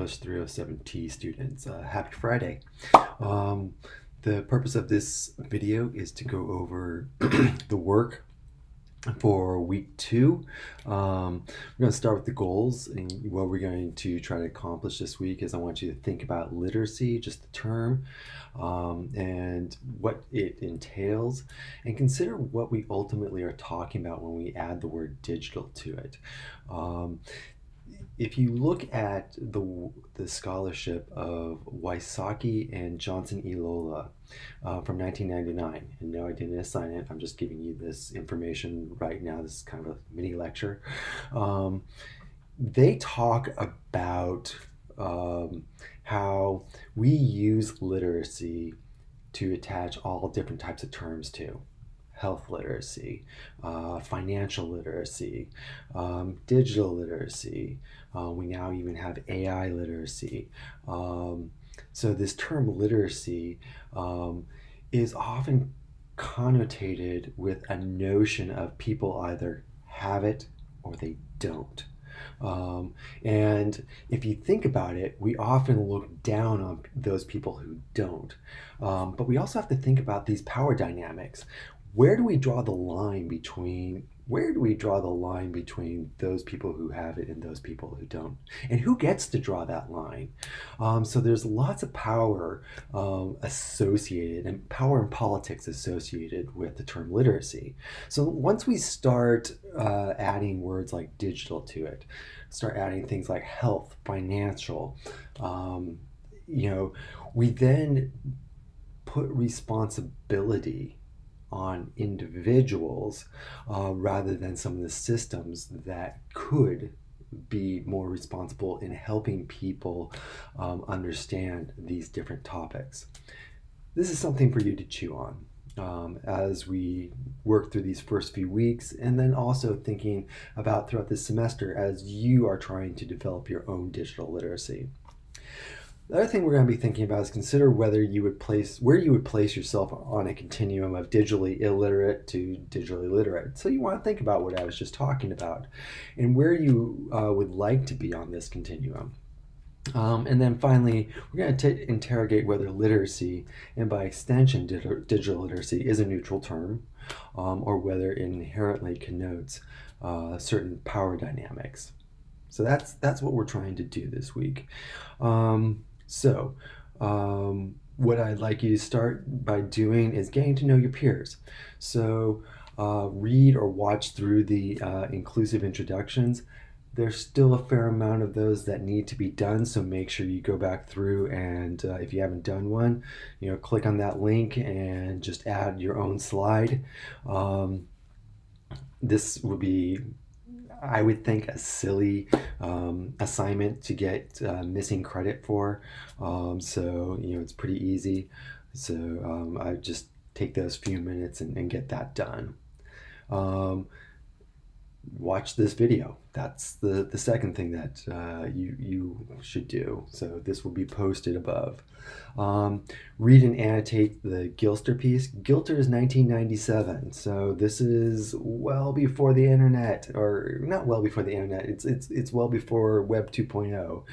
307T students. Happy Friday. Um, the purpose of this video is to go over the work for week 2. We're going to start with the goals, and what we're going to try to accomplish this week is I want you to think about literacy, just the term, and what it entails, and consider what we ultimately are talking about when we add the word digital to it. If you look at the scholarship of Wysocki and Johnson Elola from 1999, and no, I didn't assign it, I'm just giving you this information right now. This is kind of a mini lecture. They talk about how we use literacy to attach all different types of terms to health literacy, financial literacy, digital literacy. We now even have AI literacy. So this term literacy is often connotated with a notion of people either have it or they don't. And if you think about it, we often look down on those people who don't. But we also have to think about these power dynamics. Where do we draw the line between those people who have it and those people who don't? And who gets to draw that line? So there's lots of power associated, and power in politics associated with the term literacy. So once we start adding words like digital to it, start adding things like health, financial, we then put responsibility on individuals rather than some of the systems that could be more responsible in helping people understand these different topics. This is something for you to chew on as we work through these first few weeks, and then also thinking about throughout this semester as you are trying to develop your own digital literacy. The other thing we're going to be thinking about is consider where you would place yourself on a continuum of digitally illiterate to digitally literate. So you want to think about what I was just talking about and where you would like to be on this continuum. And then finally, we're going to interrogate whether literacy, and by extension digital literacy, is a neutral term, or whether it inherently connotes certain power dynamics. So that's what we're trying to do this week. What I'd like you to start by doing is getting to know your peers. So read or watch through the inclusive introductions. There's still a fair amount of those that need to be done, so make sure you go back through, and if you haven't done one, click on that link and just add your own slide. This would be, I would think, a silly assignment to get missing credit for. It's pretty easy. So I just take those few minutes and get that done. Watch this video. That's the second thing that you should do. So this will be posted above. Read and annotate the Gilster piece. Gilster is 1997, so this is well before the internet, or not well before the internet. It's well before Web 2.0,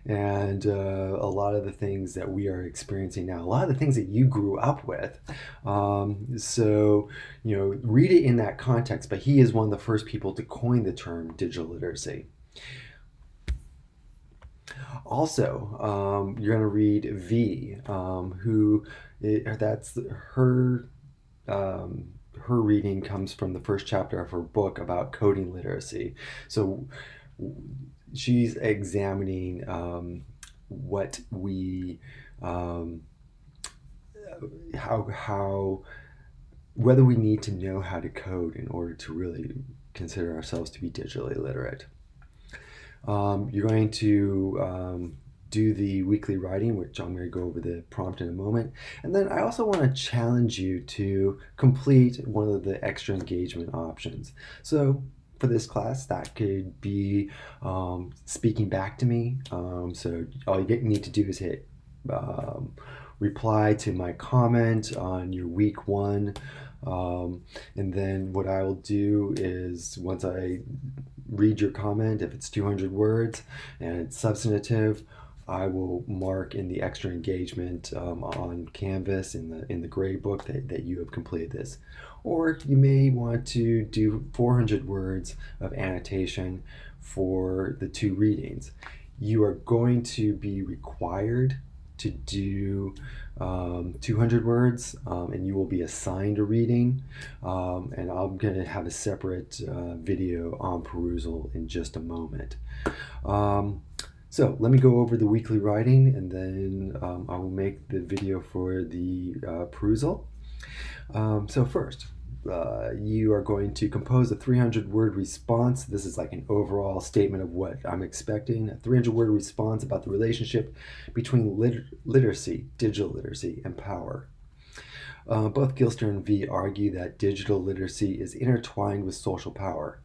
and a lot of the things that we are experiencing now, a lot of the things that you grew up with. Read it in that context. But he is one of the first people to coin the term digital literacy. Also, you're going to read V, that's her reading comes from the first chapter of her book about coding literacy. So she's examining what we how whether we need to know how to code in order to really consider ourselves to be digitally literate. You're going to do the weekly writing, which I'm going to go over the prompt in a moment. And then I also want to challenge you to complete one of the extra engagement options. So for this class, that could be speaking back to me. So all you need to do is hit reply to my comment on your week 1 And then what I will do is once I read your comment, if it's 200 words and it's substantive, I will mark in the extra engagement on Canvas in the grade book that you have completed this. Or you may want to do 400 words of annotation for the two readings. You are going to be required to do 200 words, and you will be assigned a reading. And I'm going to have a separate video on perusal in just a moment. So let me go over the weekly writing, and then I will make the video for the perusal. So first, you are going to compose a 300-word response. This is like an overall statement of what I'm expecting. A 300-word response about the relationship between literacy, digital literacy, and power. Both Gilster and V argue that digital literacy is intertwined with social power.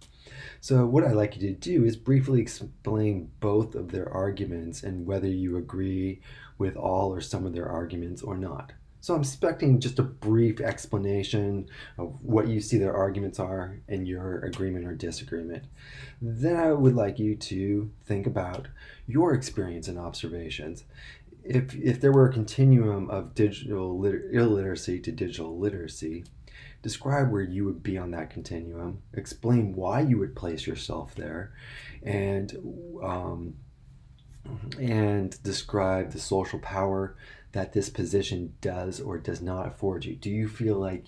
So what I'd like you to do is briefly explain both of their arguments and whether you agree with all or some of their arguments or not. So I'm expecting just a brief explanation of what you see their arguments are and your agreement or disagreement. Then I would like you to think about your experience and observations. If there were a continuum of digital illiteracy to digital literacy, describe where you would be on that continuum, explain why you would place yourself there, and describe the social power that this position does or does not afford you. Do you feel like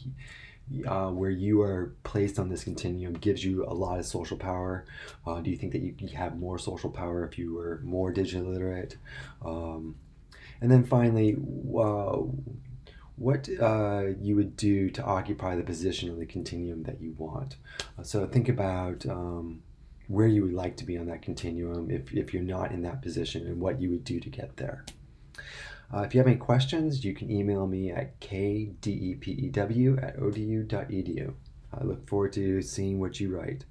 where you are placed on this continuum gives you a lot of social power? Do you think that you have more social power if you were more digitally literate? And then finally, what you would do to occupy the position on the continuum that you want. So think about where you would like to be on that continuum if you're not in that position, and what you would do to get there. If you have any questions, you can email me at kdepew@odu.edu. I look forward to seeing what you write.